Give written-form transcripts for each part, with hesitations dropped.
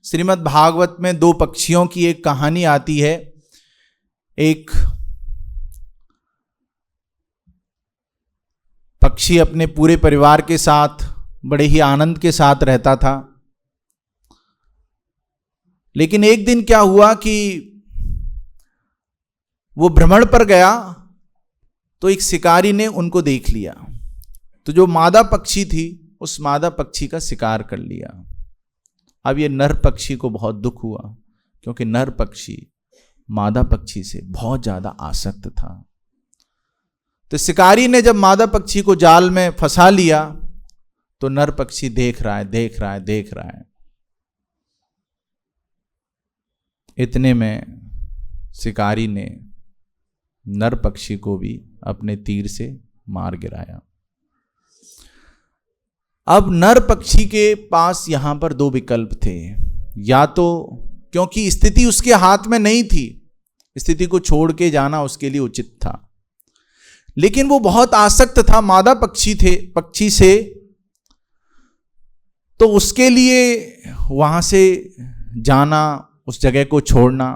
श्रीमद् भागवत में दो पक्षियों की एक कहानी आती है। एक पक्षी अपने पूरे परिवार के साथ बड़े ही आनंद के साथ रहता था, लेकिन एक दिन क्या हुआ कि वो भ्रमण पर गया तो एक शिकारी ने उनको देख लिया। तो जो मादा पक्षी थी उस मादा पक्षी का शिकार कर लिया। अब ये नर पक्षी को बहुत दुख हुआ, क्योंकि नर पक्षी मादा पक्षी से बहुत ज्यादा आसक्त था। तो शिकारी ने जब मादा पक्षी को जाल में फंसा लिया तो नर पक्षी देख रहा है। इतने में शिकारी ने नर पक्षी को भी अपने तीर से मार गिराया। अब नर पक्षी के पास यहां पर दो विकल्प थे। या तो, क्योंकि स्थिति उसके हाथ में नहीं थी, स्थिति को छोड़ के जाना उसके लिए उचित था, लेकिन वो बहुत आसक्त था मादा पक्षी से, तो उसके लिए वहां से जाना, उस जगह को छोड़ना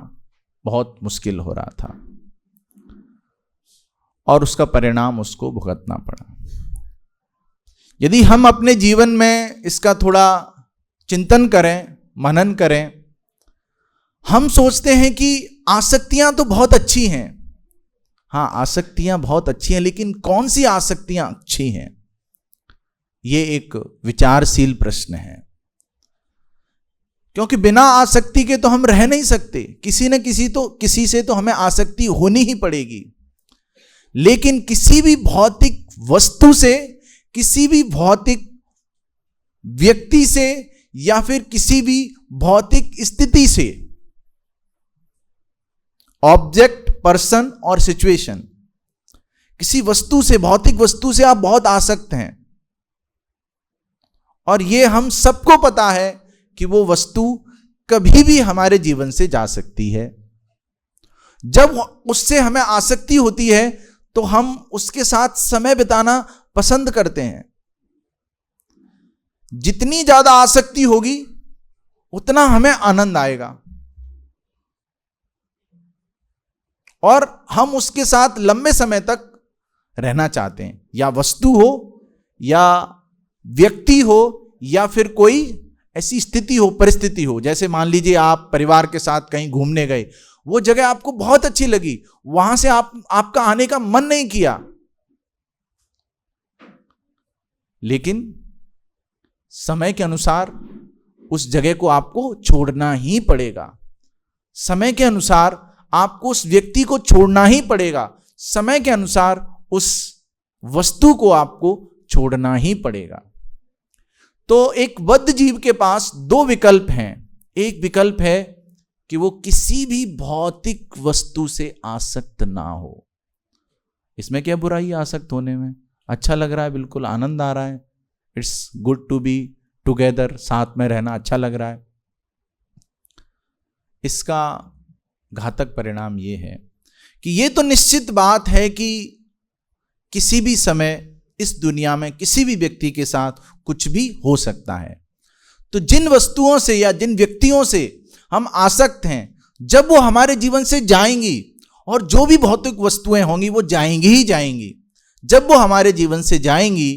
बहुत मुश्किल हो रहा था और उसका परिणाम उसको भुगतना पड़ा। यदि हम अपने जीवन में इसका थोड़ा चिंतन करें, मनन करें, हम सोचते हैं कि आसक्तियां तो बहुत अच्छी हैं। हाँ, आसक्तियां बहुत अच्छी हैं, लेकिन कौन सी आसक्तियां अच्छी हैं? ये एक विचारशील प्रश्न है, क्योंकि बिना आसक्ति के तो हम रह नहीं सकते। किसी से तो हमें आसक्ति होनी ही पड़ेगी। लेकिन किसी भी भौतिक वस्तु से, किसी भी भौतिक व्यक्ति से, या फिर किसी भी भौतिक स्थिति से, ऑब्जेक्ट, पर्सन और सिचुएशन, किसी वस्तु से, भौतिक वस्तु से आप बहुत आसक्त हैं, और ये हम सबको पता है कि वो वस्तु कभी भी हमारे जीवन से जा सकती है। जब उससे हमें आसक्ति होती है तो हम उसके साथ समय बिताना पसंद करते हैं। जितनी ज्यादा आसक्ति होगी उतना हमें आनंद आएगा, और हम उसके साथ लंबे समय तक रहना चाहते हैं। या वस्तु हो, या व्यक्ति हो, या फिर कोई ऐसी स्थिति हो, परिस्थिति हो। जैसे मान लीजिए आप परिवार के साथ कहीं घूमने गए, वो जगह आपको बहुत अच्छी लगी, वहां से आपका आने का मन नहीं किया, लेकिन समय के अनुसार उस जगह को आपको छोड़ना ही पड़ेगा। समय के अनुसार आपको उस व्यक्ति को छोड़ना ही पड़ेगा। समय के अनुसार उस वस्तु को आपको छोड़ना ही पड़ेगा। तो एक बद्ध जीव के पास दो विकल्प हैं। एक विकल्प है कि वो किसी भी भौतिक वस्तु से आसक्त ना हो। इसमें क्या बुराई है आसक्त होने में? अच्छा लग रहा है, बिल्कुल आनंद आ रहा है, it's good to be together, साथ में रहना अच्छा लग रहा है। इसका घातक परिणाम ये है कि ये तो निश्चित बात है कि किसी भी समय इस दुनिया में किसी भी व्यक्ति के साथ कुछ भी हो सकता है। तो जिन वस्तुओं से या जिन व्यक्तियों से हम आसक्त हैं, जब वो हमारे जीवन से जाएंगी, और जो भी भौतिक वस्तुएं होंगी वो जाएंगी ही जाएंगी, जब वो हमारे जीवन से जाएंगी,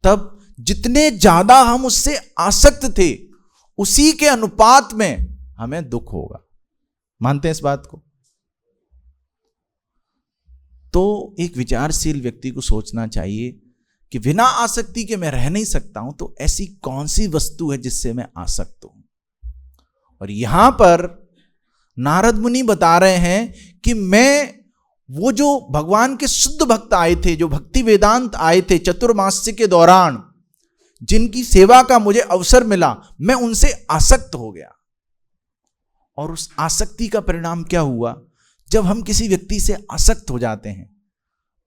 तब जितने ज्यादा हम उससे आसक्त थे उसी के अनुपात में हमें दुख होगा। मानते हैं इस बात को? तो एक विचारशील व्यक्ति को सोचना चाहिए कि बिना आसक्ति के मैं रह नहीं सकता हूं, तो ऐसी कौन सी वस्तु है जिससे मैं आसक्त हूं? और यहां पर नारद मुनि बता रहे हैं कि मैं, वो जो भगवान के शुद्ध भक्त आए थे, जो भक्ति वेदांत आए थे चतुर्मास्य के दौरान, जिनकी सेवा का मुझे अवसर मिला, मैं उनसे आसक्त हो गया। और उस आसक्ति का परिणाम क्या हुआ? जब हम किसी व्यक्ति से आसक्त हो जाते हैं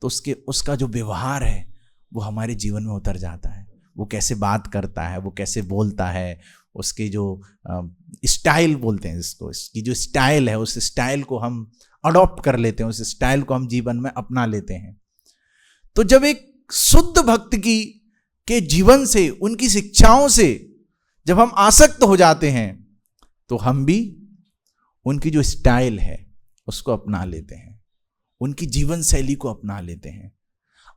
तो उसका जो व्यवहार है वो हमारे जीवन में उतर जाता है। वो कैसे बात करता है, वो कैसे बोलता है, उसके जो स्टाइल बोलते हैं जिसको, इसकी जो स्टाइल है, उस स्टाइल को हम अडॉप्ट कर लेते हैं, उस स्टाइल को हम जीवन में अपना लेते हैं। तो जब एक शुद्ध भक्त के जीवन से, उनकी शिक्षाओं से जब हम आसक्त हो जाते हैं तो हम भी उनकी जो स्टाइल है उसको अपना लेते हैं, उनकी जीवन शैली को अपना लेते हैं,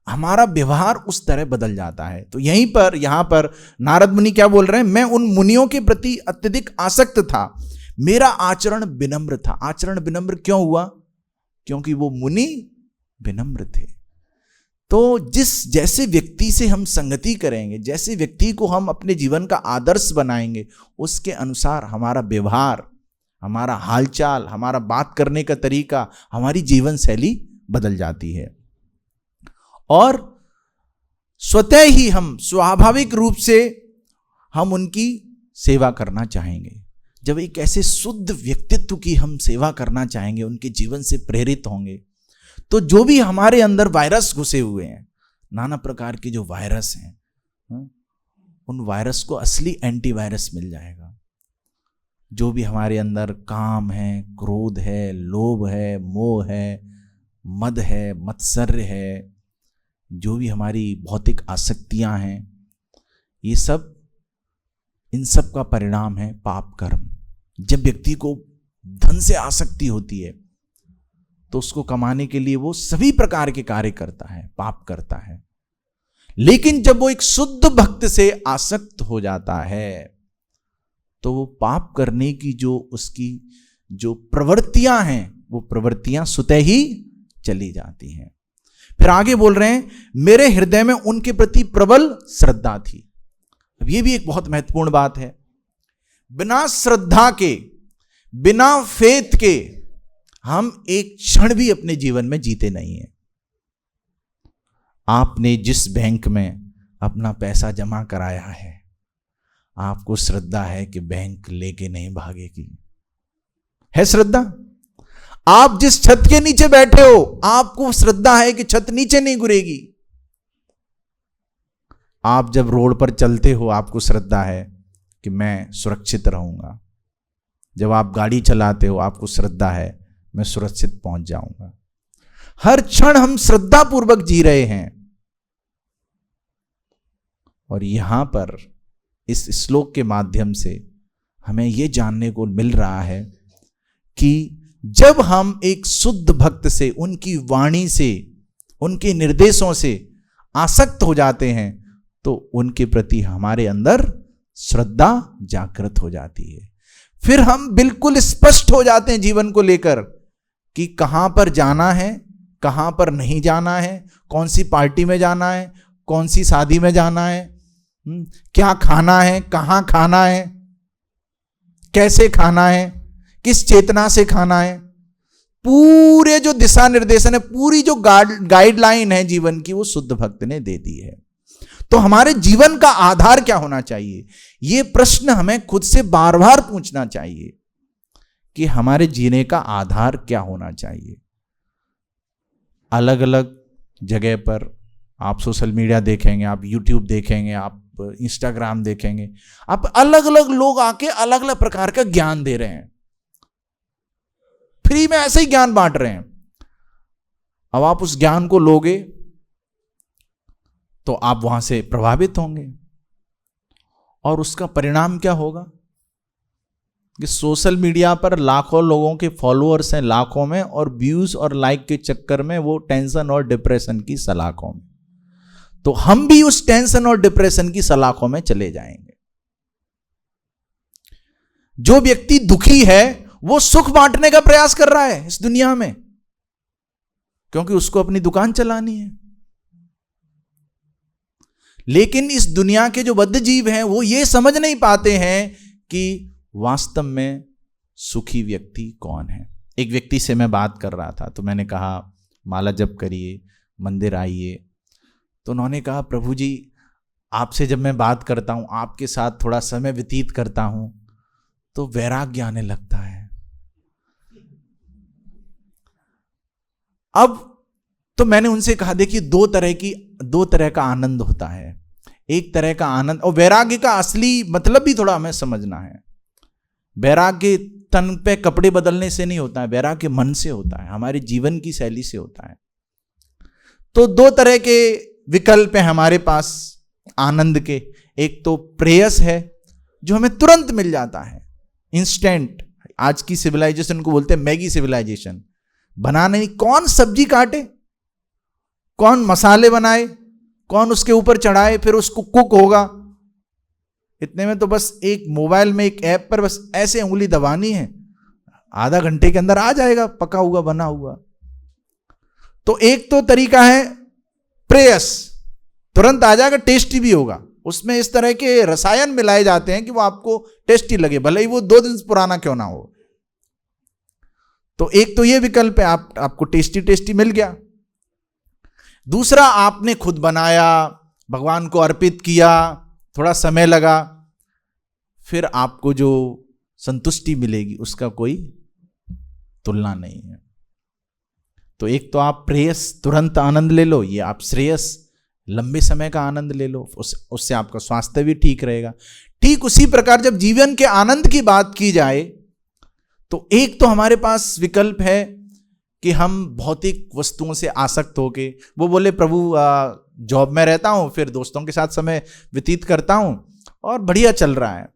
हमारा व्यवहार उस तरह बदल जाता है। तो यहां पर नारद मुनि क्या बोल रहे हैं, मैं उन मुनियों के प्रति अत्यधिक आसक्त था, मेरा आचरण विनम्र था। आचरण विनम्र क्यों हुआ? क्योंकि वो मुनि विनम्र थे। तो जैसे व्यक्ति से हम संगति करेंगे, जैसे व्यक्ति को हम अपने जीवन का आदर्श बनाएंगे, उसके अनुसार हमारा व्यवहार, हमारा हालचाल, हमारा बात करने का तरीका, हमारी जीवन शैली बदल जाती है और स्वतः ही हम स्वाभाविक रूप से हम उनकी सेवा करना चाहेंगे। जब एक ऐसे शुद्ध व्यक्तित्व की हम सेवा करना चाहेंगे, उनके जीवन से प्रेरित होंगे, तो जो भी हमारे अंदर वायरस घुसे हुए हैं, नाना प्रकार के जो वायरस हैं, उन वायरस को असली एंटीवायरस मिल जाएगा। जो भी हमारे अंदर काम है, क्रोध है, लोभ है, मोह है, मद है, मत्सर्य है, जो भी हमारी भौतिक आसक्तियां हैं, ये सब, इन सब का परिणाम है पाप कर्म। जब व्यक्ति को धन से आसक्ति होती है तो उसको कमाने के लिए वो सभी प्रकार के कार्य करता है, पाप करता है। लेकिन जब वो एक शुद्ध भक्त से आसक्त हो जाता है तो वो पाप करने की जो उसकी जो प्रवृत्तियां हैं, वो प्रवृत्तियां स्वतः ही चली जाती हैं। फिर आगे बोल रहे हैं, मेरे हृदय में उनके प्रति प्रबल श्रद्धा थी। अब ये भी एक बहुत महत्वपूर्ण बात है। बिना श्रद्धा के, बिना फेथ के हम एक क्षण भी अपने जीवन में जीते नहीं हैं। आपने जिस बैंक में अपना पैसा जमा कराया है, आपको श्रद्धा है कि बैंक लेके नहीं भागेगी? है श्रद्धा? आप जिस छत के नीचे बैठे हो, आपको श्रद्धा है कि छत नीचे नहीं गिरेगी? आप जब रोड पर चलते हो, आपको श्रद्धा है कि मैं सुरक्षित रहूंगा? जब आप गाड़ी चलाते हो, आपको श्रद्धा है मैं सुरक्षित पहुंच जाऊंगा? हर क्षण हम श्रद्धा पूर्वक जी रहे हैं। और यहां पर इस श्लोक के माध्यम से हमें यह जानने को मिल रहा है कि जब हम एक शुद्ध भक्त से, उनकी वाणी से, उनके निर्देशों से आसक्त हो जाते हैं तो उनके प्रति हमारे अंदर श्रद्धा जागृत हो जाती है। फिर हम बिल्कुल स्पष्ट हो जाते हैं जीवन को लेकर कि कहां पर जाना है, कहां पर नहीं जाना है, कौन सी पार्टी में जाना है, कौन सी शादी में जाना है, क्या खाना है, कहां खाना है, कैसे खाना है, किस चेतना से खाना है। पूरे जो दिशा निर्देशन है, पूरी जो गाइडलाइन है जीवन की, वो शुद्ध भक्त ने दे दी है। तो हमारे जीवन का आधार क्या होना चाहिए, ये प्रश्न हमें खुद से बार बार पूछना चाहिए कि हमारे जीने का आधार क्या होना चाहिए। अलग अलग जगह पर आप सोशल मीडिया देखेंगे, आप यूट्यूब देखेंगे, आप इंस्टाग्राम देखेंगे, आप अलग अलग लोग आके अलग अलग प्रकार का ज्ञान दे रहे हैं, फ्री में ऐसे ही ज्ञान बांट रहे हैं। अब आप उस ज्ञान को लोगे तो आप वहां से प्रभावित होंगे और उसका परिणाम क्या होगा कि सोशल मीडिया पर लाखों लोगों के फॉलोअर्स हैं, लाखों में, और व्यूज और लाइक के चक्कर में वो टेंशन और डिप्रेशन की सलाखों में, तो हम भी उस टेंशन और डिप्रेशन की सलाखों में चले जाएंगे। जो व्यक्ति दुखी है वो सुख बांटने का प्रयास कर रहा है इस दुनिया में, क्योंकि उसको अपनी दुकान चलानी है। लेकिन इस दुनिया के जो बद्ध जीव हैं वो ये समझ नहीं पाते हैं कि वास्तव में सुखी व्यक्ति कौन है। एक व्यक्ति से मैं बात कर रहा था तो मैंने कहा माला जप करिए, मंदिर आइए। तो उन्होंने कहा प्रभु जी, आपसे जब मैं बात करता हूं, आपके साथ थोड़ा समय व्यतीत करता हूं तो वैराग्य आने लगता है। अब तो मैंने उनसे कहा देखिए दो तरह का आनंद होता है। एक तरह का आनंद, और वैराग्य का असली मतलब भी थोड़ा हमें समझना है। वैराग्य तन पे कपड़े बदलने से नहीं होता है, वैराग्य मन से होता है, हमारे जीवन की शैली से होता है। तो दो तरह के विकल्प हैं हमारे पास आनंद के। एक तो प्रेयस है जो हमें तुरंत मिल जाता है, इंस्टेंट। आज की सिविलाइजेशन को बोलते हैं मैगी सिविलाइजेशन। बनाने कौन सब्जी काटे, कौन मसाले बनाए, कौन उसके ऊपर चढ़ाए, फिर उसको कुक होगा। इतने में तो बस एक मोबाइल में एक ऐप पर बस ऐसे उंगली दबानी है, आधा घंटे के अंदर आ जाएगा पका हुआ बना हुआ। तो एक तो तरीका है प्रेयस, तुरंत आ जाएगा, टेस्टी भी होगा। उसमें इस तरह के रसायन मिलाए जाते हैं कि वो आपको टेस्टी लगे, भले ही वो 2 दिन पुराना क्यों ना हो। तो एक तो ये विकल्प है, आपको टेस्टी टेस्टी मिल गया। दूसरा, आपने खुद बनाया, भगवान को अर्पित किया, थोड़ा समय लगा, फिर आपको जो संतुष्टि मिलेगी उसका कोई तुलना नहीं है। तो एक तो आप प्रेयस तुरंत आनंद ले लो, ये आप श्रेयस लंबे समय का आनंद ले लो, उससे आपका स्वास्थ्य भी ठीक रहेगा। ठीक उसी प्रकार जब जीवन के आनंद की बात की जाए तो एक तो हमारे पास विकल्प है कि हम भौतिक वस्तुओं से आसक्त होके, वो बोले प्रभु जॉब में रहता हूं, फिर दोस्तों के साथ समय व्यतीत करता हूं और बढ़िया चल रहा है।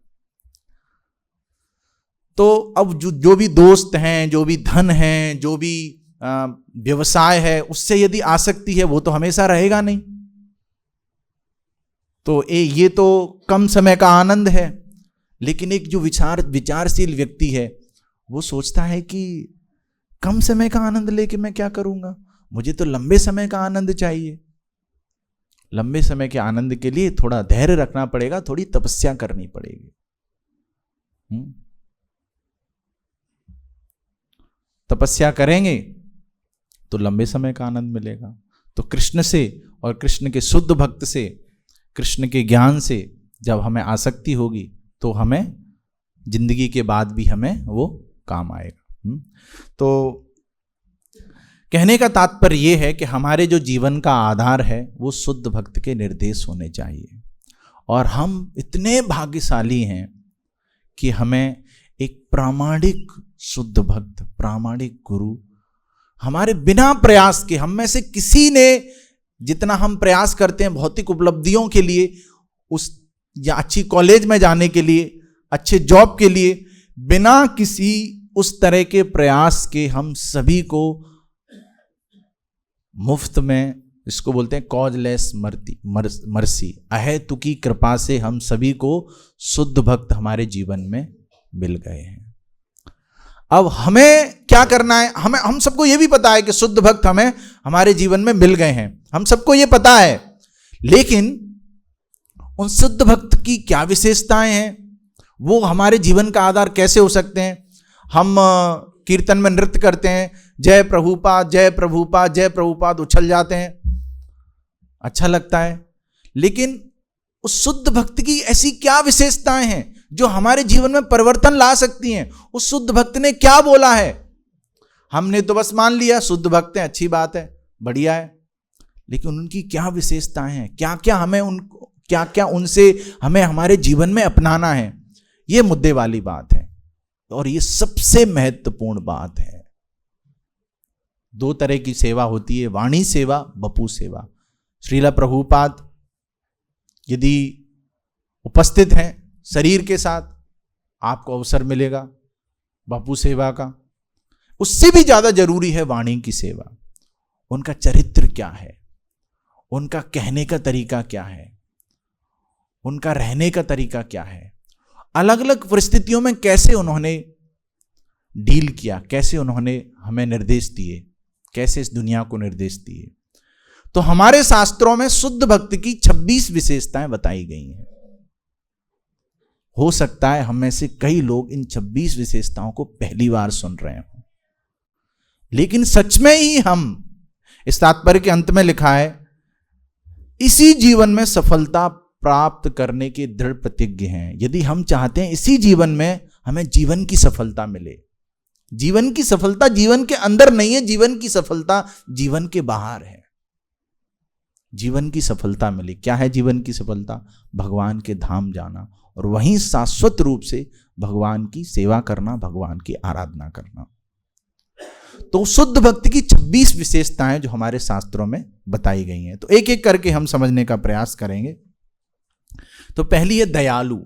तो अब जो भी दोस्त हैं, जो भी धन है, जो भी व्यवसाय है, उससे यदि आसक्ति है वो तो हमेशा रहेगा नहीं। तो ये तो कम समय का आनंद है। लेकिन एक जो विचारशील व्यक्ति है वो सोचता है कि कम समय का आनंद लेके मैं क्या करूंगा, मुझे तो लंबे समय का आनंद चाहिए। लंबे समय के आनंद के लिए थोड़ा धैर्य रखना पड़ेगा, थोड़ी तपस्या करनी पड़ेगी। तपस्या करेंगे तो लंबे समय का आनंद मिलेगा। तो कृष्ण से और कृष्ण के शुद्ध भक्त से, कृष्ण के ज्ञान से जब हमें आसक्ति होगी तो हमें जिंदगी के बाद भी हमें वो काम आएगा। तो कहने का तात्पर्य यह है कि हमारे जो जीवन का आधार है वो शुद्ध भक्त के निर्देश होने चाहिए। और हम इतने भाग्यशाली हैं कि हमें एक प्रामाणिक शुद्ध भक्त, प्रामाणिक गुरु, हमारे बिना प्रयास के, हम में से किसी ने जितना हम प्रयास करते हैं भौतिक उपलब्धियों के लिए, उस या अच्छी कॉलेज में जाने के लिए, अच्छे जॉब के लिए, बिना किसी उस तरह के प्रयास के हम सभी को मुफ्त में, इसको बोलते हैं कॉजलेस मर्सी, अहेतुकी कृपा से हम सभी को शुद्ध भक्त हमारे जीवन में मिल गए हैं। अब हमें क्या करना है, हम सबको यह भी पता है कि शुद्ध भक्त हमें हमारे जीवन में मिल गए हैं, हम सबको यह पता है। लेकिन उन शुद्ध भक्त की क्या विशेषताएं हैं, वो हमारे जीवन का आधार कैसे हो सकते हैं। हम कीर्तन में नृत्य करते हैं, जय प्रभुपाद जय प्रभुपाद जय प्रभुपाद, उछल जाते हैं, अच्छा लगता है। लेकिन उस शुद्ध भक्त की ऐसी क्या विशेषताएं हैं जो हमारे जीवन में परिवर्तन ला सकती हैं। उस शुद्ध भक्त ने क्या बोला है, हमने तो बस मान लिया शुद्ध भक्त हैं, अच्छी बात है, बढ़िया है, लेकिन उनकी क्या विशेषताएं हैं, क्या क्या उनसे हमें हमारे जीवन में अपनाना है, ये मुद्दे वाली बात है। और ये सबसे महत्वपूर्ण बात है। 2 तरह की सेवा होती है, वाणी सेवा, बपू सेवा। श्रीला प्रभुपाद यदि उपस्थित हैं शरीर के साथ, आपको अवसर मिलेगा बापू सेवा का। उससे भी ज्यादा जरूरी है वाणी की सेवा। उनका चरित्र क्या है, उनका कहने का तरीका क्या है, उनका रहने का तरीका क्या है, अलग अलग परिस्थितियों में कैसे उन्होंने डील किया, कैसे उन्होंने हमें निर्देश दिए, कैसे इस दुनिया को निर्देश दिए। तो हमारे शास्त्रों में शुद्ध भक्त की 26 विशेषताएं बताई गई हैं। हो सकता है हम में से कई लोग इन 26 विशेषताओं को पहली बार सुन रहे हों, लेकिन सच में ही हम, इस तात्पर्य के अंत में लिखा है, इसी जीवन में सफलता प्राप्त करने के दृढ़ प्रतिज्ञ हैं। यदि हम चाहते हैं इसी जीवन में हमें जीवन की सफलता मिले। जीवन की सफलता जीवन के अंदर नहीं है, जीवन की सफलता जीवन के बाहर है। जीवन की सफलता मिले, क्या है जीवन की सफलता? भगवान के धाम जाना और वहीं शाश्वत रूप से भगवान की सेवा करना, भगवान की आराधना करना। तो शुद्ध भक्ति की 26 विशेषताएं जो हमारे शास्त्रों में बताई गई हैं, तो एक एक करके हम समझने का प्रयास करेंगे। तो पहली है दयालु।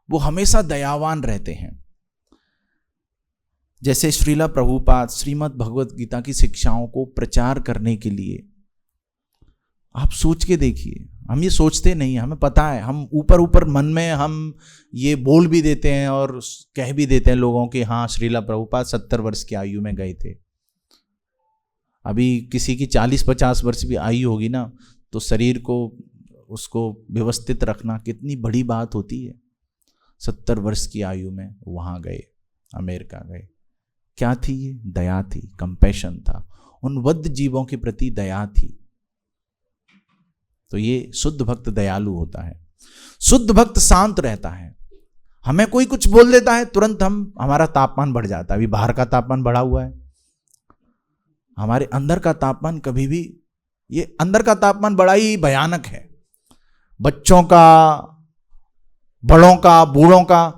वो हमेशा दयावान रहते हैं। जैसे श्रीला प्रभुपाद श्रीमद् भगवत गीता की शिक्षाओं को प्रचार करने के लिए, आप सोच के देखिए, हम ये सोचते नहीं, हमें पता है, हम ऊपर ऊपर मन में हम ये बोल भी देते हैं और कह भी देते हैं लोगों के, हाँ श्रीला प्रभुपाद 70 वर्ष की आयु में गए थे। अभी किसी की 40-50 वर्ष भी आयु होगी ना, तो शरीर को उसको व्यवस्थित रखना कितनी बड़ी बात होती है। 70 वर्ष की आयु में वहाँ गए, अमेरिका गए। क्या थी ये? दया थी, कंपैशन था, उन वध जीवों के प्रति दया थी। तो ये शुद्ध भक्त दयालु होता है। शुद्ध भक्त शांत रहता है। हमें कोई कुछ बोल देता है, तुरंत हमारा तापमान बढ़ जाता है। अभी बाहर का तापमान बढ़ा हुआ है, हमारे अंदर का तापमान कभी भी, ये अंदर का तापमान बड़ा ही भयानक है। बच्चों का, बड़ों का, बूढ़ों का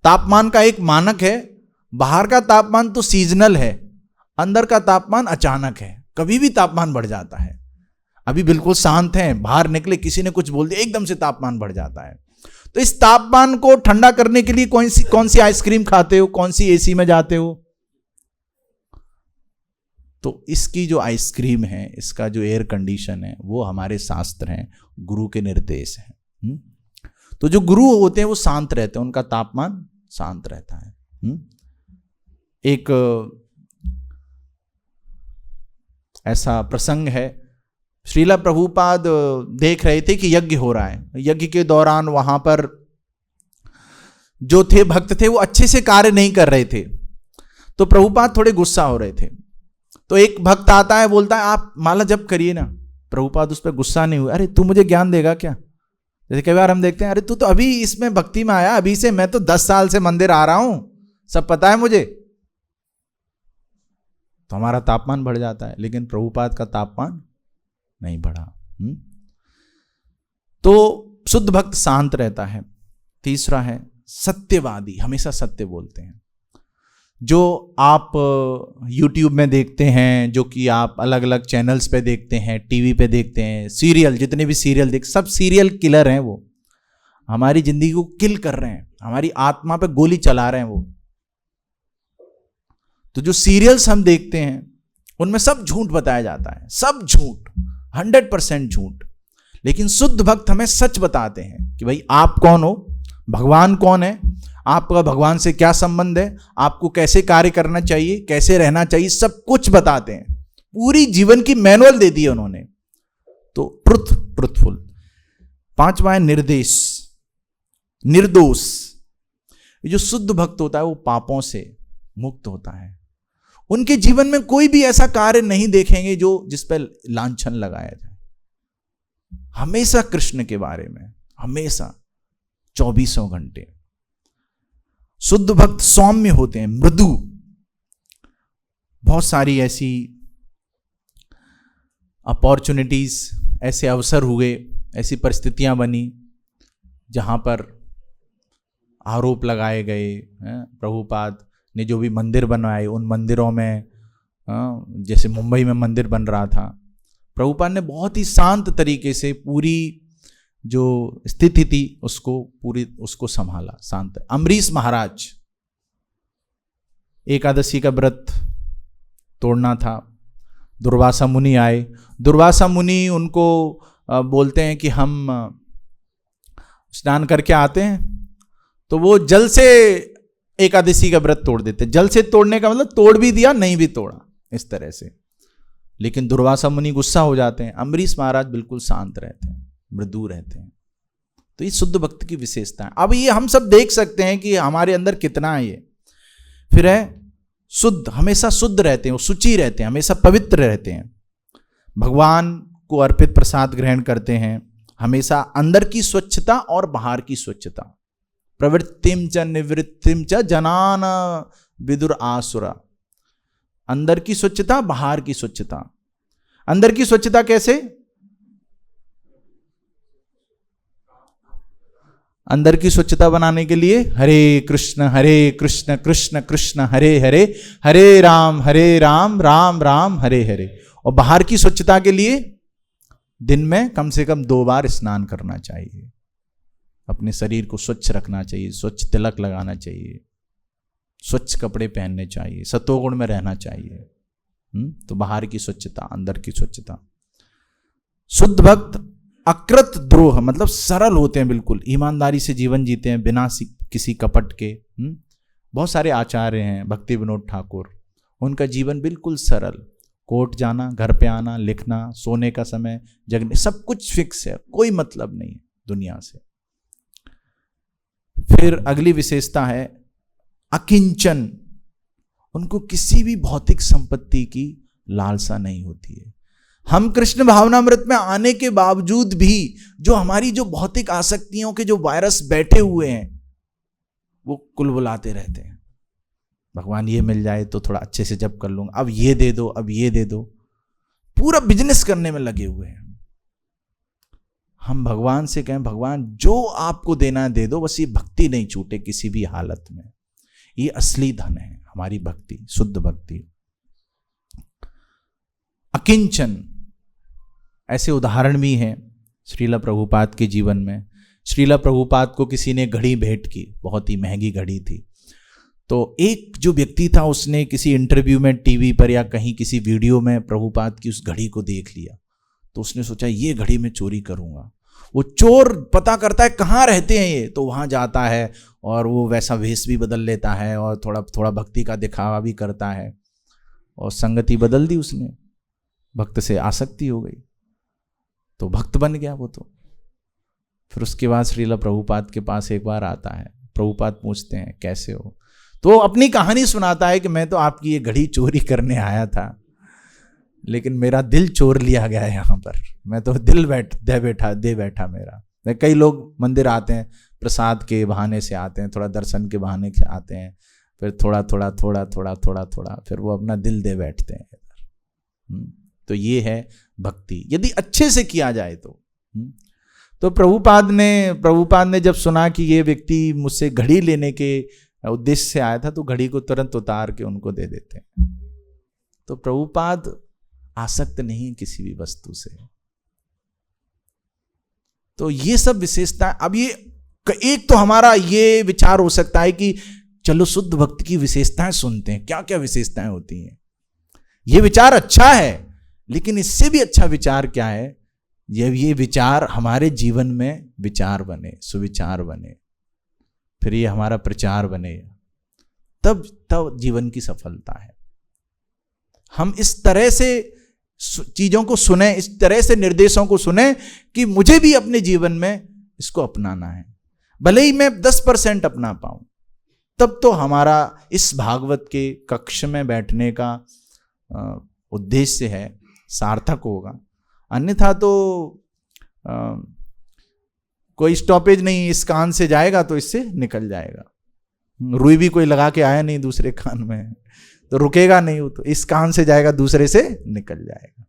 तापमान का एक मानक है। बाहर का तापमान तो सीजनल है, अंदर का तापमान अचानक है, कभी भी तापमान बढ़ जाता है। अभी बिल्कुल शांत हैं, बाहर निकले, किसी ने कुछ बोल दिया, एकदम से तापमान बढ़ जाता है। तो इस तापमान को ठंडा करने के लिए कौन सी आइसक्रीम खाते हो, कौन सी एसी में जाते हो? तो इसकी जो आइसक्रीम है, इसका जो एयर कंडीशन है, वो हमारे शास्त्र हैं, गुरु के निर्देश हैं। तो जो गुरु होते हैं वो शांत रहते हैं, उनका तापमान शांत रहता है। एक ऐसा प्रसंग है, श्रीला प्रभुपाद देख रहे थे कि यज्ञ हो रहा है। यज्ञ के दौरान वहां पर जो थे भक्त थे वो अच्छे से कार्य नहीं कर रहे थे, तो प्रभुपाद थोड़े गुस्सा हो रहे थे। तो एक भक्त आता है, बोलता है आप माला जप करिए ना। प्रभुपाद उस पर गुस्सा नहीं हुए, अरे तू मुझे ज्ञान देगा क्या? जैसे कई बार हम देखते हैं, अरे तू तो अभी इसमें भक्ति में आया, अभी से, मैं तो 10 साल से मंदिर आ रहा हूं, सब पता है मुझे। तो हमारा तापमान बढ़ जाता है, लेकिन प्रभुपाद का तापमान नहीं बढ़ा। तो शुद्ध भक्त शांत रहता है। तीसरा है सत्यवादी, हमेशा सत्य बोलते हैं। जो आप YouTube में देखते हैं, जो कि आप अलग अलग चैनल्स पे देखते हैं, टीवी पे देखते हैं, सीरियल, जितने भी सीरियल सब सीरियल किलर हैं। वो हमारी जिंदगी को किल कर रहे हैं, हमारी आत्मा पे गोली चला रहे हैं वो। तो जो सीरियल्स हम देखते हैं उनमें सब झूठ बताया जाता है, सब झूठ, 100% झूठ। लेकिन शुद्ध भक्त हमें सच बताते हैं कि भाई आप कौन हो, भगवान कौन है, आपका भगवान से क्या संबंध है, आपको कैसे कार्य करना चाहिए, कैसे रहना चाहिए, सब कुछ बताते हैं। पूरी जीवन की मैनुअल दे दी है उन्होंने। तो ट्रुथफुल। 5वां है निर्देश, निर्दोष। जो शुद्ध भक्त होता है वो पापों से मुक्त होता है। उनके जीवन में कोई भी ऐसा कार्य नहीं देखेंगे जो जिस पर लांछन लगाया जाए। हमेशा कृष्ण के बारे में, हमेशा 24 घंटे। शुद्ध भक्त सौम्य होते हैं, मृदु। बहुत सारी ऐसी अपॉर्चुनिटीज, ऐसे अवसर हुए, ऐसी परिस्थितियां बनी जहां पर आरोप लगाए गए। प्रभुपाद ने जो भी मंदिर बनवाए, उन मंदिरों में, जैसे मुंबई में मंदिर बन रहा था, प्रभुपाद ने बहुत ही शांत तरीके से पूरी जो स्थिति थी उसको संभाला, शांत। अम्बरीश महाराज, एकादशी का व्रत तोड़ना था, दुर्वासा मुनि आए। दुर्वासा मुनि उनको बोलते हैं कि हम स्नान करके आते हैं, तो वो जल से एकादशी का व्रत तोड़ देते। जल से तोड़ने का मतलब तोड़ भी दिया, नहीं भी तोड़ा, इस तरह से। लेकिन दुर्वासा मुनि गुस्सा हो जाते हैं। अम्बरीश महाराज बिल्कुल शांत रहते हैं, मृदु रहते हैं। तो ये शुद्ध भक्त की विशेषता है। अब ये हम सब देख सकते हैं कि हमारे अंदर कितना है ये। फिर है शुद्ध, हमेशा शुद्ध रहते हैं, वो शुचि रहते हैं, हमेशा पवित्र रहते हैं, भगवान को अर्पित प्रसाद ग्रहण करते हैं, हमेशा अंदर की स्वच्छता और बाहर की स्वच्छता। प्रवृत्तिम च निवृत्तिम च जनान विदुर आसुरा। अंदर की स्वच्छता, बाहर की स्वच्छता। अंदर की स्वच्छता कैसे? अंदर की स्वच्छता बनाने के लिए हरे कृष्ण कृष्ण कृष्ण हरे हरे, हरे राम राम राम हरे हरे। और बाहर की स्वच्छता के लिए दिन में कम से कम 2 बार स्नान करना चाहिए। अपने शरीर को स्वच्छ रखना चाहिए, स्वच्छ तिलक लगाना चाहिए, स्वच्छ कपड़े पहनने चाहिए, सतोगुण में रहना चाहिए। तो बाहर की स्वच्छता, अंदर की स्वच्छता। शुद्ध भक्त अकृत द्रोह मतलब सरल होते हैं, बिल्कुल ईमानदारी से जीवन जीते हैं बिना किसी कपट के। बहुत सारे आचार्य हैं, भक्ति विनोद ठाकुर, उनका जीवन बिल्कुल सरल, कोर्ट जाना, घर पे आना, लिखना, सोने का समय, जगने, सब कुछ फिक्स है, कोई मतलब नहीं है दुनिया से। फिर अगली विशेषता है अकिंचन, उनको किसी भी भौतिक संपत्ति की लालसा नहीं होती है। हम कृष्ण भावनामृत में आने के बावजूद भी जो हमारी जो भौतिक आसक्तियों के जो वायरस बैठे हुए हैं वो कुलबुलाते रहते हैं, भगवान ये मिल जाए तो थोड़ा अच्छे से जप कर लूंगा, अब ये दे दो, अब ये दे दो, पूरा बिजनेस करने में लगे हुए हैं। हम भगवान से कहें भगवान जो आपको देना है दे दो, बस ये भक्ति नहीं छूटे किसी भी हालत में। ये असली धन है हमारी भक्ति, शुद्ध भक्ति। अकिंचन, ऐसे उदाहरण भी हैं श्रीला प्रभुपाद के जीवन में। श्रीला प्रभुपाद को किसी ने घड़ी भेंट की, बहुत ही महंगी घड़ी थी। तो एक जो व्यक्ति था उसने किसी इंटरव्यू में, टीवी पर या कहीं किसी वीडियो में प्रभुपाद की उस घड़ी को देख लिया, तो उसने सोचा ये घड़ी मैं चोरी करूंगा। वो चोर पता करता है कहाँ रहते हैं ये, तो वहाँ जाता है और वो वैसा वेश भी बदल लेता है और थोड़ा थोड़ा भक्ति का दिखावा भी करता है, और संगति बदल दी उसने, भक्त से आसक्ति हो गई तो भक्त बन गया वो तो। फिर उसके बाद श्रीला प्रभुपाद के पास एक बार आता है, प्रभुपाद पूछते हैं कैसे हो, तो अपनी कहानी सुनाता है कि मैं तो आपकी ये घड़ी चोरी करने आया था, लेकिन मेरा दिल चोर लिया गया है यहाँ पर, मैं तो दिल दे बैठा मेरा। कई लोग मंदिर आते हैं प्रसाद के बहाने से आते हैं, थोड़ा दर्शन के बहाने से आते हैं, फिर थोड़ा थोड़ा थोड़ा थोड़ा थोड़ा थोड़ा फिर वो अपना दिल दे बैठते हैं। तो ये है भक्ति, यदि अच्छे से किया जाए तो प्रभुपाद ने जब सुना कि ये व्यक्ति मुझसे घड़ी लेने के उद्देश्य से आया था, तो घड़ी को तुरंत उतार के उनको दे देते हैं। तो प्रभुपाद आसक्त नहीं किसी भी वस्तु से। तो ये सब विशेषता। अब ये एक तो हमारा ये विचार हो सकता है कि चलो शुद्ध भक्त की विशेषताएं सुनते हैं, क्या क्या विशेषताएं होती हैं। ये विचार अच्छा है, लेकिन इससे भी अच्छा विचार क्या है, ये विचार हमारे जीवन में विचार बने, सुविचार बने, फिर ये हमारा प्रचार बने, तब जीवन की सफलता है। हम इस तरह से चीजों को सुने, इस तरह से निर्देशों को सुने कि मुझे भी अपने जीवन में इसको अपनाना है, भले ही मैं 10% अपना पाऊं, तब तो हमारा इस भागवत के कक्ष में बैठने का उद्देश्य है, सार्थक होगा। अन्यथा तो कोई स्टॉपेज नहीं, इस कान से जाएगा तो इससे निकल जाएगा। रुई भी कोई लगा के आया नहीं दूसरे कान में, तो रुकेगा नहीं, वो तो इस कान से जाएगा दूसरे से निकल जाएगा।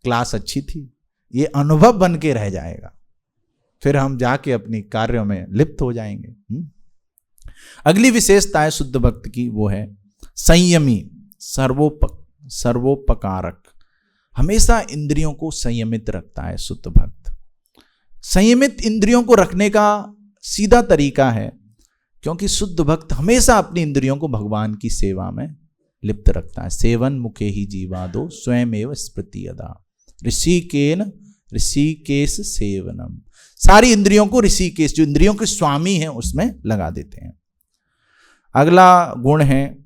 क्लास अच्छी थी, ये अनुभव बन के रह जाएगा, फिर हम जाके अपनी कार्यों में लिप्त हो जाएंगे। अगली विशेषता है शुद्ध भक्त की, वो है संयमी, सर्वोपकारक, हमेशा इंद्रियों को संयमित रखता है शुद्ध भक्त। संयमित इंद्रियों को रखने का सीधा तरीका है, क्योंकि शुद्ध भक्त हमेशा अपनी इंद्रियों को भगवान की सेवा में लिप्त रखता है। सेवन मुखे ही जीवादो स्वयं एव स्मृति यदा, ऋषिकेश सेवनम। सारी इंद्रियों को ऋषिकेश, जो इंद्रियों के स्वामी हैं, उसमें लगा देते हैं। अगला गुण है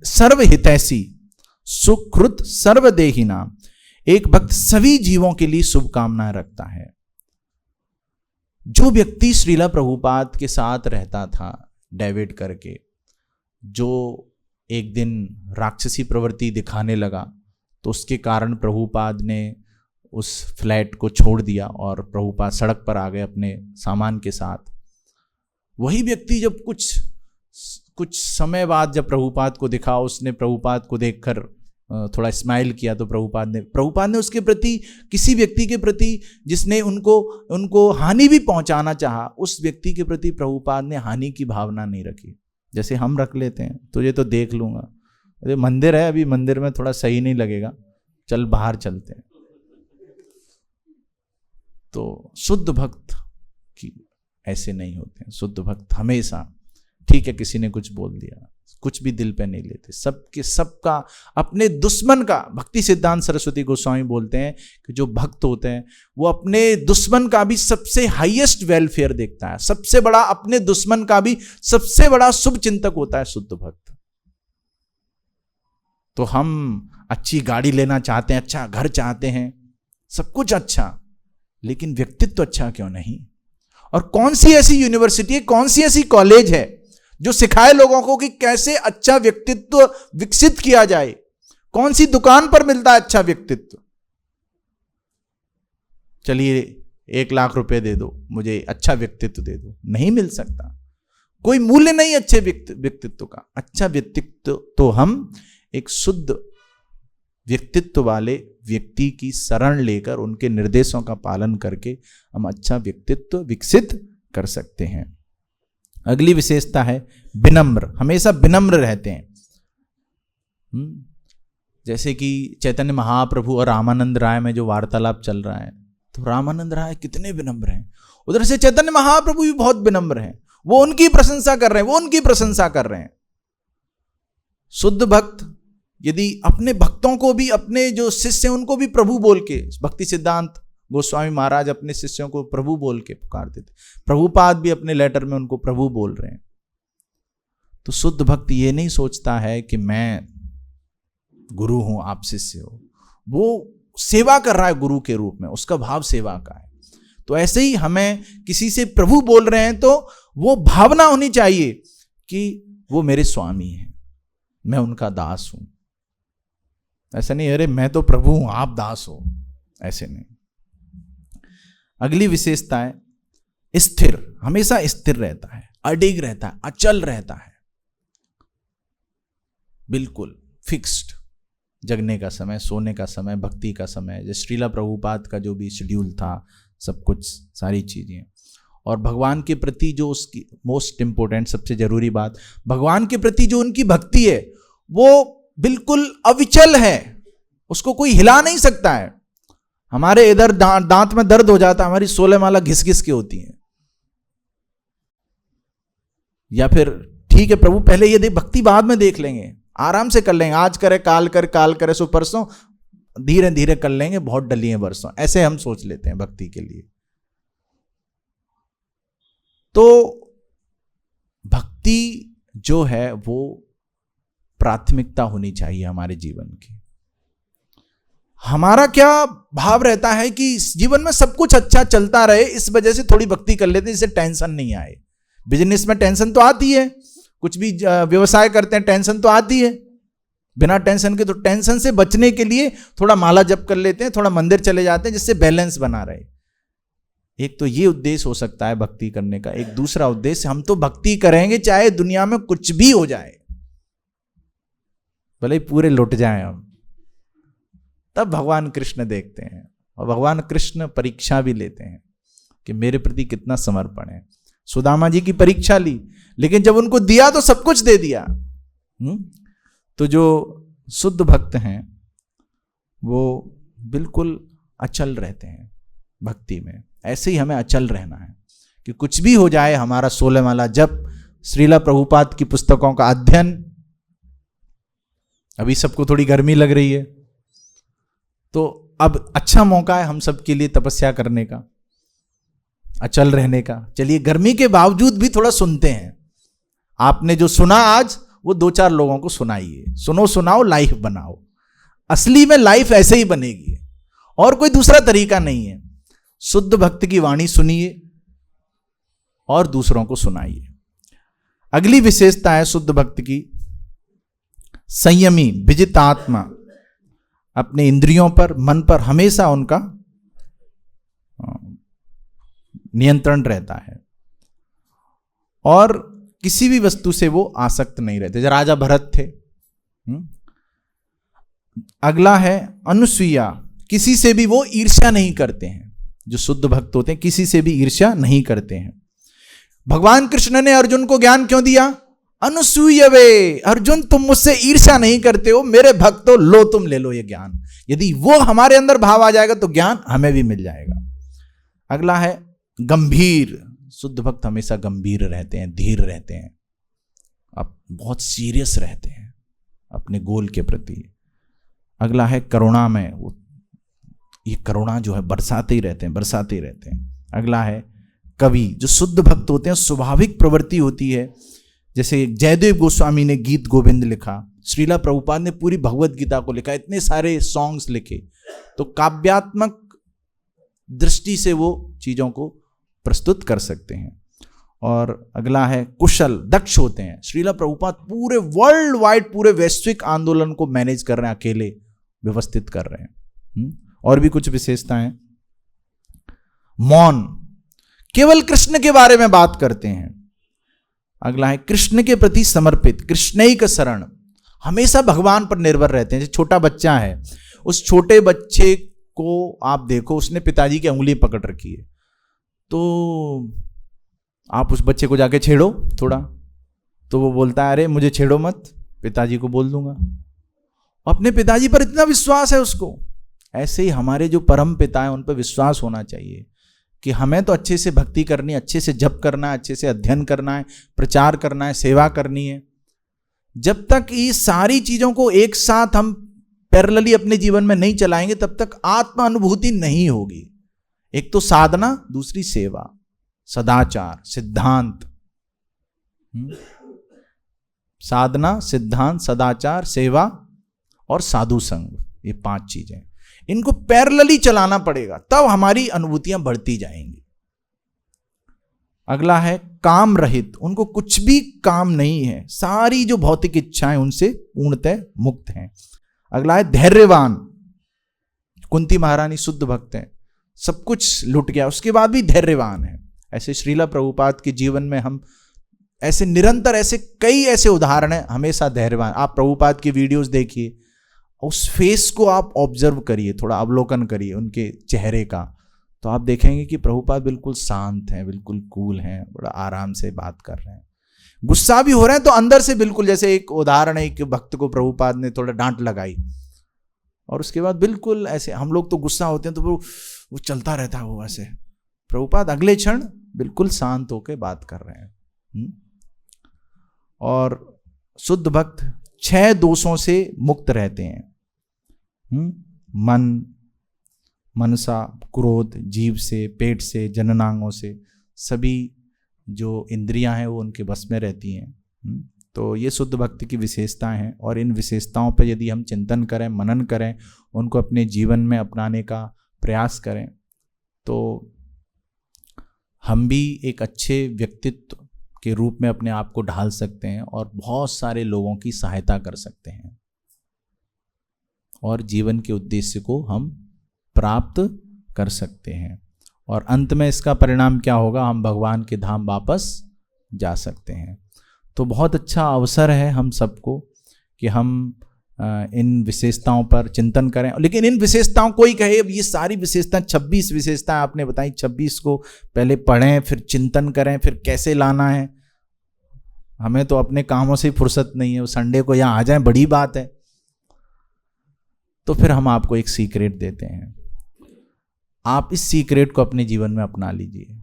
सर्वहितैषी सुकृत सर्वदेहिना। एक भक्त सभी जीवों के लिए शुभकामनाएं रखता है। जो व्यक्ति श्रीला प्रभुपाद के साथ रहता था डेविड करके, जो एक दिन राक्षसी प्रवृत्ति दिखाने लगा, तो उसके कारण प्रभुपाद ने उस फ्लैट को छोड़ दिया और प्रभुपाद सड़क पर आ गए अपने सामान के साथ। वही व्यक्ति जब कुछ समय बाद जब प्रभुपाद को दिखा, उसने प्रभुपाद को देखकर थोड़ा स्माइल किया, तो प्रभुपाद ने उसके प्रति, किसी व्यक्ति के प्रति जिसने उनको हानि भी पहुंचाना चाहा, उस व्यक्ति के प्रति प्रभुपाद ने हानि की भावना नहीं रखी। जैसे हम रख लेते हैं, तुझे तो देख लूंगा, अरे मंदिर है, अभी मंदिर में थोड़ा सही नहीं लगेगा, चल बाहर चलते हैं। तो शुद्ध भक्त की ऐसे नहीं होते हैं। शुद्ध भक्त हमेशा, ठीक है किसी ने कुछ बोल दिया, कुछ भी दिल पे नहीं लेते, सबके सबका, अपने दुश्मन का। भक्ति सिद्धांत सरस्वती गोस्वामी बोलते हैं कि जो भक्त होते हैं वो अपने दुश्मन का भी सबसे हाईएस्ट वेलफेयर देखता है, सबसे बड़ा, अपने दुश्मन का भी सबसे बड़ा शुभ चिंतक होता है शुद्ध भक्त। तो हम अच्छी गाड़ी लेना चाहते हैं, अच्छा घर चाहते हैं, सब कुछ अच्छा, लेकिन व्यक्तित्व अच्छा क्यों नहीं? और कौन सी ऐसी यूनिवर्सिटी है, कौन सी ऐसी कॉलेज है जो सिखाए लोगों को कि कैसे अच्छा व्यक्तित्व विकसित किया जाए? कौन सी दुकान पर मिलता है अच्छा व्यक्तित्व? चलिए 1 लाख रुपए दे दो, मुझे अच्छा व्यक्तित्व दे दो, नहीं मिल सकता। कोई मूल्य नहीं अच्छे व्यक्तित्व का। अच्छा व्यक्तित्व तो हम एक शुद्ध व्यक्तित्व वाले व्यक्ति की शरण लेकर, उनके निर्देशों का पालन करके हम अच्छा व्यक्तित्व विकसित कर सकते हैं। अगली विशेषता है विनम्र, हमेशा विनम्र रहते हैं। जैसे कि चैतन्य महाप्रभु और रामानंद राय में जो वार्तालाप चल रहा है, तो रामानंद राय कितने विनम्र हैं, उधर से चैतन्य महाप्रभु भी बहुत विनम्र हैं, वो उनकी प्रशंसा कर रहे हैं, वो उनकी प्रशंसा कर रहे हैं। शुद्ध भक्त यदि अपने भक्तों को भी, अपने जो शिष्य हैं उनको भी प्रभु बोल के, भक्ति सिद्धांत गोस्वामी महाराज अपने शिष्यों को प्रभु बोल के पुकारते थे, प्रभुपाद भी अपने लेटर में उनको प्रभु बोल रहे हैं। तो शुद्ध भक्त ये नहीं सोचता है कि मैं गुरु हूं, आप शिष्य हो, वो सेवा कर रहा है गुरु के रूप में, उसका भाव सेवा का है। तो ऐसे ही हमें किसी से प्रभु बोल रहे हैं तो वो भावना होनी चाहिए कि वो मेरे स्वामी हैं, मैं उनका दास हूं। ऐसा नहीं अरे मैं तो प्रभु हूं आप दास हो, ऐसे नहीं। अगली विशेषता है स्थिर, हमेशा स्थिर रहता है, अडिग रहता है, अचल रहता है, बिल्कुल फिक्स्ड। जगने का समय, सोने का समय, भक्ति का समय, जैसे श्रीला प्रभुपाद का जो भी शेड्यूल था, सब कुछ सारी चीजें। और भगवान के प्रति जो उसकी मोस्ट इंपॉर्टेंट, सबसे जरूरी बात, भगवान के प्रति जो उनकी भक्ति है वो बिल्कुल अविचल है, उसको कोई हिला नहीं सकता है। हमारे इधर दांत में दर्द हो जाता है, हमारी 16 माला घिस घिस के होती है। या फिर ठीक है प्रभु पहले ये देख, भक्ति बाद में देख लेंगे, आराम से कर लेंगे, आज करे काल करे, काल करे सो परसों, धीरे धीरे कर लेंगे, बहुत डली है बरसों, ऐसे हम सोच लेते हैं भक्ति के लिए। तो भक्ति जो है वो प्राथमिकता होनी चाहिए हमारे जीवन की। हमारा क्या भाव रहता है कि जीवन में सब कुछ अच्छा चलता रहे, इस वजह से थोड़ी भक्ति कर लेते हैं, इससे टेंशन नहीं आए। बिजनेस में टेंशन तो आती है, कुछ भी व्यवसाय करते हैं टेंशन तो आती है, बिना टेंशन के। तो टेंशन से बचने के लिए थोड़ा माला जप कर लेते हैं, थोड़ा मंदिर चले जाते हैं, जिससे बैलेंस बना रहे। एक तो ये उद्देश्य हो सकता है भक्ति करने का। एक दूसरा उद्देश्य, हम तो भक्ति करेंगे चाहे दुनिया में कुछ भी हो जाए, भले ही पूरे लुट जाएं हम, तब भगवान कृष्ण देखते हैं। और भगवान कृष्ण परीक्षा भी लेते हैं कि मेरे प्रति कितना समर्पण है। सुदामा जी की परीक्षा ली, लेकिन जब उनको दिया तो सब कुछ दे दिया। तो जो शुद्ध भक्त हैं वो बिल्कुल अचल रहते हैं भक्ति में। ऐसे ही हमें अचल रहना है कि कुछ भी हो जाए, हमारा 16 माला जप, श्रीला प्रभुपाद की पुस्तकों का अध्ययन। अभी सबको थोड़ी गर्मी लग रही है, तो अब अच्छा मौका है हम सब के लिए तपस्या करने का, अचल रहने का। चलिए गर्मी के बावजूद भी थोड़ा सुनते हैं। आपने जो सुना आज वो 2-4 लोगों को सुनाइए, सुनो सुनाओ, लाइफ बनाओ। असली में लाइफ ऐसे ही बनेगी, और कोई दूसरा तरीका नहीं है। शुद्ध भक्त की वाणी सुनिए और दूसरों को सुनाइए। अगली विशेषता है शुद्ध भक्त की संयमी, विजित आत्मा। अपने इंद्रियों पर, मन पर हमेशा उनका नियंत्रण रहता है, और किसी भी वस्तु से वो आसक्त नहीं रहते, जैसे राजा भरत थे। अगला है अनुसूया, किसी से भी वो ईर्ष्या नहीं करते हैं। जो शुद्ध भक्त होते हैं किसी से भी ईर्ष्या नहीं करते हैं। भगवान कृष्ण ने अर्जुन को ज्ञान क्यों दिया? अनुसूयवे, अर्जुन तुम मुझसे ईर्ष्या नहीं करते हो, मेरे भक्त हो, लो तुम ले लो ये ज्ञान। यदि वो हमारे अंदर भाव आ जाएगा तो ज्ञान हमें भी मिल जाएगा। अगला है गंभीर, शुद्ध भक्त हमेशा गंभीर रहते हैं, धीर रहते हैं, अब बहुत सीरियस रहते हैं अपने गोल के प्रति। अगला है करुणा में, वो ये करुणा जो है बरसाते ही रहते हैं, बरसाते ही रहते हैं। अगला है कवि। जो शुद्ध भक्त होते हैं स्वाभाविक प्रवृत्ति होती है, जैसे जयदेव गोस्वामी ने गीत गोविंद लिखा, श्रीला प्रभुपाद ने पूरी भगवत गीता को लिखा, इतने सारे सॉन्ग्स लिखे, तो काव्यात्मक दृष्टि से वो चीजों को प्रस्तुत कर सकते हैं। और अगला है कुशल, दक्ष होते हैं। श्रीला प्रभुपाद पूरे वर्ल्ड वाइड, पूरे वैश्विक आंदोलन को मैनेज कर रहे हैं, अकेले व्यवस्थित कर रहे हैं। और भी कुछ विशेषताएं। मौन, केवल कृष्ण के बारे में बात करते हैं। अगला है कृष्ण के प्रति समर्पित, कृष्णैक शरण, हमेशा भगवान पर निर्भर रहते हैं। जैसे छोटा बच्चा है, उस छोटे बच्चे को आप देखो, उसने पिताजी की उंगली पकड़ रखी है, तो आप उस बच्चे को जाके छेड़ो थोड़ा, तो वो बोलता है अरे मुझे छेड़ो मत, पिताजी को बोल दूंगा। अपने पिताजी पर इतना विश्वास है उसको। ऐसे ही हमारे जो परम पिता है उन पर विश्वास होना चाहिए कि हमें तो अच्छे से भक्ति करनी है, अच्छे से जप करना है, अच्छे से अध्ययन करना है, प्रचार करना है, सेवा करनी है। जब तक ये सारी चीजों को एक साथ हम पैरेलली अपने जीवन में नहीं चलाएंगे, तब तक आत्म अनुभूति नहीं होगी। एक तो साधना, दूसरी सेवा, सदाचार, सिद्धांत। साधना, सिद्धांत, सदाचार, सेवा और साधु संग, ये 5 चीजें, इनको पैरेलली चलाना पड़ेगा, तब हमारी अनुभूतियां बढ़ती जाएंगी। अगला है काम रहित, उनको कुछ भी काम नहीं है, सारी जो भौतिक इच्छाएं उनसे पूर्णतः मुक्त हैं। अगला है धैर्यवान। कुंती महारानी शुद्ध भक्त हैं, सब कुछ लुट गया उसके बाद भी धैर्यवान है। ऐसे श्रीला प्रभुपाद के जीवन में हम ऐसे निरंतर ऐसे कई ऐसे उदाहरण हैं, हमेशा धैर्यवान। आप प्रभुपाद की वीडियोस देखिए, उस फेस को आप ऑब्जर्व करिए, थोड़ा अवलोकन करिए उनके चेहरे का, तो आप देखेंगे कि प्रभुपाद बिल्कुल शांत हैं, बिल्कुल कूल हैं, बड़ा आराम से बात कर रहे हैं। गुस्सा भी हो रहे हैं तो अंदर से बिल्कुल, जैसे एक उदाहरण है, एक भक्त को प्रभुपाद ने थोड़ा डांट लगाई और उसके बाद बिल्कुल ऐसे, हम लोग तो गुस्सा होते हैं तो वो चलता रहता है वो ऐसे, प्रभुपाद अगले क्षण बिल्कुल शांत होकर बात कर रहे हैं। और शुद्ध भक्त 6 दोषों से मुक्त रहते हैं। मन, मनसा, क्रोध, जीभ से, पेट से, जननांगों से, सभी जो इंद्रियां हैं वो उनके बस में रहती हैं। तो ये शुद्ध भक्ति की विशेषताएं हैं, और इन विशेषताओं पर यदि हम चिंतन करें, मनन करें, उनको अपने जीवन में अपनाने का प्रयास करें, तो हम भी एक अच्छे व्यक्तित्व के रूप में अपने आप को ढाल सकते हैं और बहुत सारे लोगों की सहायता कर सकते हैं, और जीवन के उद्देश्य को हम प्राप्त कर सकते हैं। और अंत में इसका परिणाम क्या होगा, हम भगवान के धाम वापस जा सकते हैं। तो बहुत अच्छा अवसर है हम सबको कि हम इन विशेषताओं पर चिंतन करें। लेकिन इन विशेषताओं को ही कहे, अब ये सारी विशेषताएं 26 विशेषताएं आपने बताई, 26 को पहले पढ़ें, फिर चिंतन करें, फिर कैसे लाना है। हमें तो अपने कामों से फुर्सत नहीं है, वो संडे को यहाँ आ जाएं बड़ी बात है। तो फिर हम आपको एक सीक्रेट देते हैं, आप इस सीक्रेट को अपने जीवन में अपना लीजिए।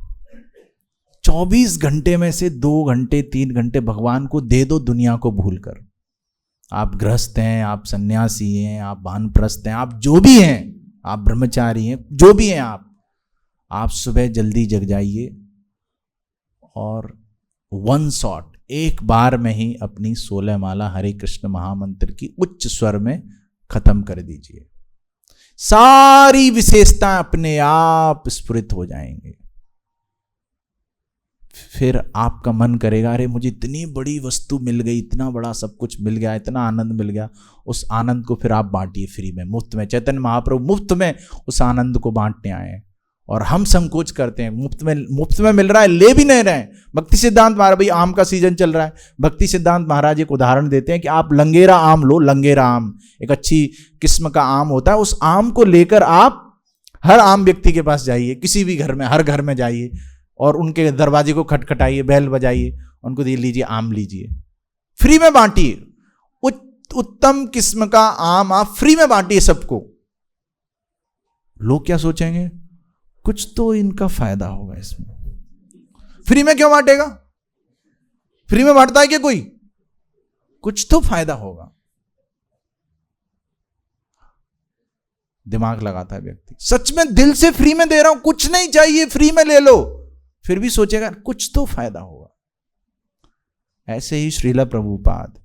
24 घंटे में से 2 घंटे 3 घंटे भगवान को दे दो, दुनिया को भूलकर। आप गृहस्थ हैं, आप सन्यासी हैं, आप वानप्रस्थ हैं, आप जो भी हैं, आप ब्रह्मचारी हैं, जो भी हैं आप सुबह जल्दी जग जाइए और 1 शॉट, एक बार में ही अपनी 16 माला हरे कृष्ण महामंत्र की उच्च स्वर में खत्म कर दीजिए। सारी विशेषताएं अपने आप स्फुरित हो जाएंगे। फिर आपका मन करेगा, अरे मुझे इतनी बड़ी वस्तु मिल गई, इतना बड़ा सब कुछ मिल गया, इतना आनंद मिल गया। उस आनंद को फिर आप बांटिए फ्री में, मुफ्त में। चैतन्य महाप्रभु मुफ्त में उस आनंद को बांटने आए हैं, और हम संकोच करते हैं, मुफ्त में मिल रहा है, ले भी नहीं रहे। भक्ति सिद्धांत महाराज, भाई आम का सीजन चल रहा है, भक्ति सिद्धांत महाराज एक उदाहरण देते हैं कि आप लंगेरा आम लो। लंगेरा आम एक अच्छी किस्म का आम होता है, उस आम को लेकर आप हर आम व्यक्ति के पास जाइए, किसी भी घर में, हर घर में जाइए और उनके दरवाजे को खटखटाइए, बैल बजाइए, उनको दे लीजिए, आम लीजिए, फ्री में बांटिए। उत्तम किस्म का आम आप फ्री में बांटिए सबको। लोग क्या सोचेंगे, कुछ तो इनका फायदा होगा इसमें, फ्री में क्यों बांटेगा? फ्री में बांटता है क्या कोई? कुछ तो फायदा होगा। दिमाग लगाता है व्यक्ति, सच में दिल से फ्री में दे रहा हूं, कुछ नहीं चाहिए, फ्री में ले लो, फिर भी सोचेगा कुछ तो फायदा होगा। ऐसे ही श्रीला प्रभुपाद,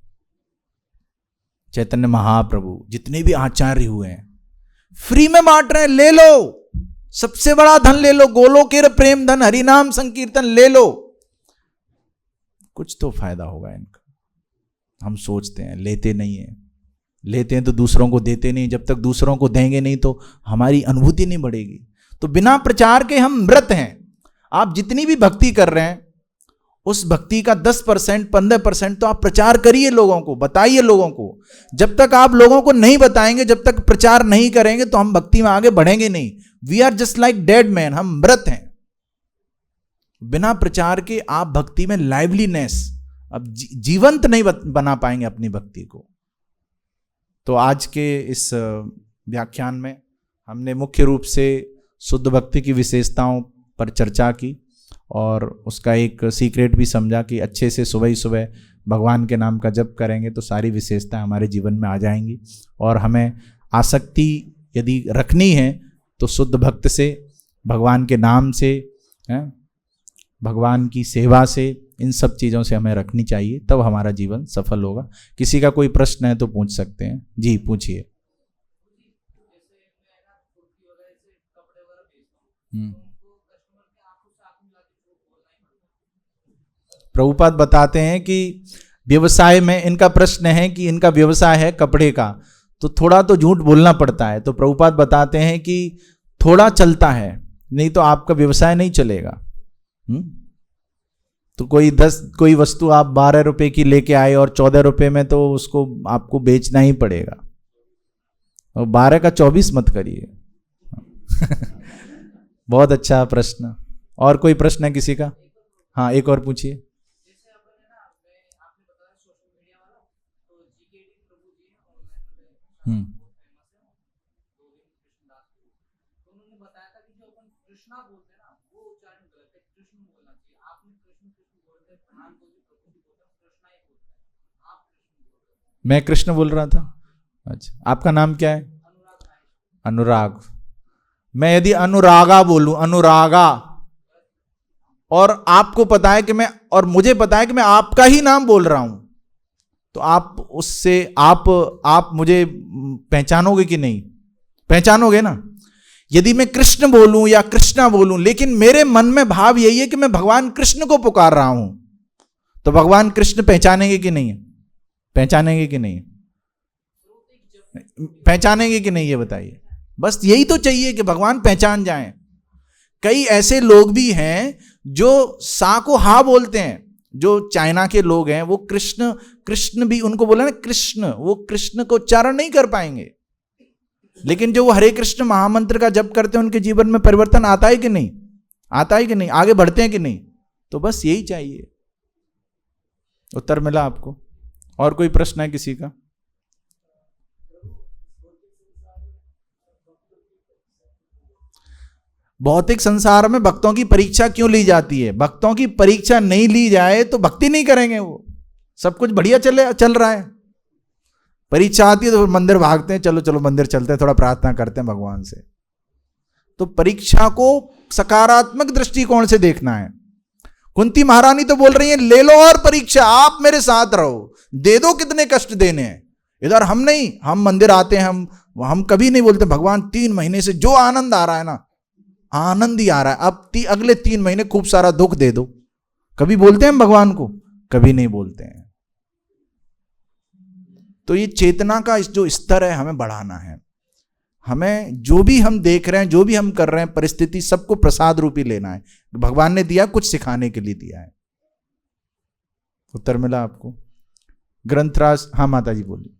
चैतन्य महाप्रभु, जितने भी आचार्य हुए हैं, फ्री में बांट रहे हैं, ले लो, सबसे बड़ा धन ले लो, गोलोकेर प्रेम धन हरिनाम संकीर्तन ले लो, कुछ तो फायदा होगा इनका। हम सोचते हैं, लेते नहीं है, लेते हैं तो दूसरों को देते नहीं, जब तक दूसरों को देंगे नहीं तो हमारी अनुभूति नहीं बढ़ेगी। तो बिना प्रचार के हम मृत हैं। आप जितनी भी भक्ति कर रहे हैं, उस भक्ति का 10% 15% तो आप प्रचार करिए, लोगों को बताइए। लोगों को जब तक आप लोगों को नहीं बताएंगे, जब तक प्रचार नहीं करेंगे, तो हम भक्ति में आगे बढ़ेंगे नहीं। We are just like dead man, हम मृत हैं। बिना प्रचार के आप भक्ति में लाइवलीनेस, अब जीवंत नहीं बना पाएंगे अपनी भक्ति को। तो आज के इस व्याख्यान में हमने मुख्य रूप से शुद्ध भक्ति की विशेषताओं पर चर्चा की और उसका एक सीक्रेट भी समझा कि अच्छे से सुबह ही सुबह भगवान के नाम का जप करेंगे तो सारी विशेषताएं हमारे जीवन में आ जाएंगी। और हमें आसक्ति यदि रखनी है तो शुद्ध भक्त से, भगवान के नाम से, भगवान की सेवा से, इन सब चीज़ों से हमें रखनी चाहिए, तब हमारा जीवन सफल होगा। किसी का कोई प्रश्न है तो पूछ सकते हैं। जी पूछिए। प्रभुपाद बताते हैं कि व्यवसाय में इनका प्रश्न है कि इनका व्यवसाय है कपड़े का, तो थोड़ा तो झूठ बोलना पड़ता है। तो प्रभुपाद बताते हैं कि थोड़ा चलता है, नहीं तो आपका व्यवसाय नहीं चलेगा। तो कोई वस्तु आप 12 रुपए की लेके आए और 14 रुपए में, तो उसको आपको बेचना ही पड़ेगा। और 12 का 24 मत करिए। बहुत अच्छा प्रश्न। और कोई प्रश्न है किसी का? हाँ एक और पूछिए। मैं कृष्ण बोल रहा था। अच्छा, आपका नाम क्या है? अनुराग। मैं यदि अनुरागा बोलूं, अनुरागा, और आपको पता है कि मैं, और मुझे पता है कि मैं आपका ही नाम बोल रहा हूं, तो आप उससे आप मुझे पहचानोगे कि नहीं? पहचानोगे ना। यदि मैं कृष्ण बोलूं या कृष्णा बोलूं, लेकिन मेरे मन में भाव यही है कि मैं भगवान कृष्ण को पुकार रहा हूं, तो भगवान कृष्ण पहचानेंगे कि नहीं? पहचानेंगे कि नहीं? पहचानेंगे कि नहीं, ये बताइए। बस यही तो चाहिए कि भगवान पहचान जाएं। कई ऐसे लोग भी हैं जो सा को हा बोलते हैं, जो चाइना के लोग हैं, वो कृष्ण कृष्ण भी उनको बोला ना कृष्ण, वो कृष्ण को उच्चारण नहीं कर पाएंगे, लेकिन जो वो हरे कृष्ण महामंत्र का जप करते हैं, उनके जीवन में परिवर्तन आता है कि नहीं? आता है कि नहीं? आगे बढ़ते हैं कि नहीं? तो बस यही चाहिए। उत्तर मिला आपको? और कोई प्रश्न है किसी का? भौतिक संसार में भक्तों की परीक्षा क्यों ली जाती है? भक्तों की परीक्षा नहीं ली जाए तो भक्ति नहीं करेंगे। वो सब कुछ बढ़िया चल रहा है, परीक्षा आती है तो मंदिर भागते हैं, चलो चलो मंदिर चलते हैं, थोड़ा प्रार्थना करते हैं भगवान से। तो परीक्षा को सकारात्मक दृष्टिकोण से देखना है। कुंती महारानी तो बोल रही है, ले लो और परीक्षा, आप मेरे साथ रहो, दे दो कितने कष्ट देने हैं। इधर हम नहीं, हम मंदिर आते हैं, हम कभी नहीं बोलते भगवान 3 महीने से जो आनंद आ रहा है ना, आनंद ही आ रहा है, अब अगले 3 महीने खूब सारा दुख दे दो। कभी बोलते हैं हम भगवान को? कभी नहीं बोलते हैं। तो ये चेतना का जो स्तर है हमें बढ़ाना है। हमें जो भी हम देख रहे हैं, जो भी हम कर रहे हैं, परिस्थिति सबको प्रसाद रूपी लेना है। भगवान ने दिया, कुछ सिखाने के लिए दिया है। उत्तर मिला आपको? ग्रंथराज। हाँ माता जी बोलिए।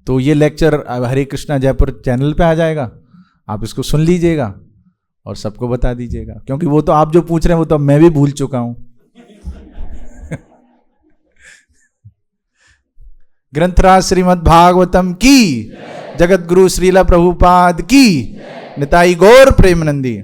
तो ये लेक्चर हरे कृष्णा जयपुर चैनल पे आ जाएगा, आप इसको सुन लीजिएगा और सबको बता दीजिएगा, क्योंकि वो तो आप जो पूछ रहे हैं वो तो मैं भी भूल चुका हूं। ग्रंथराज श्रीमद् भागवतम की, जगत गुरु श्रीला प्रभुपाद की, निताई गौर प्रेमानंदी।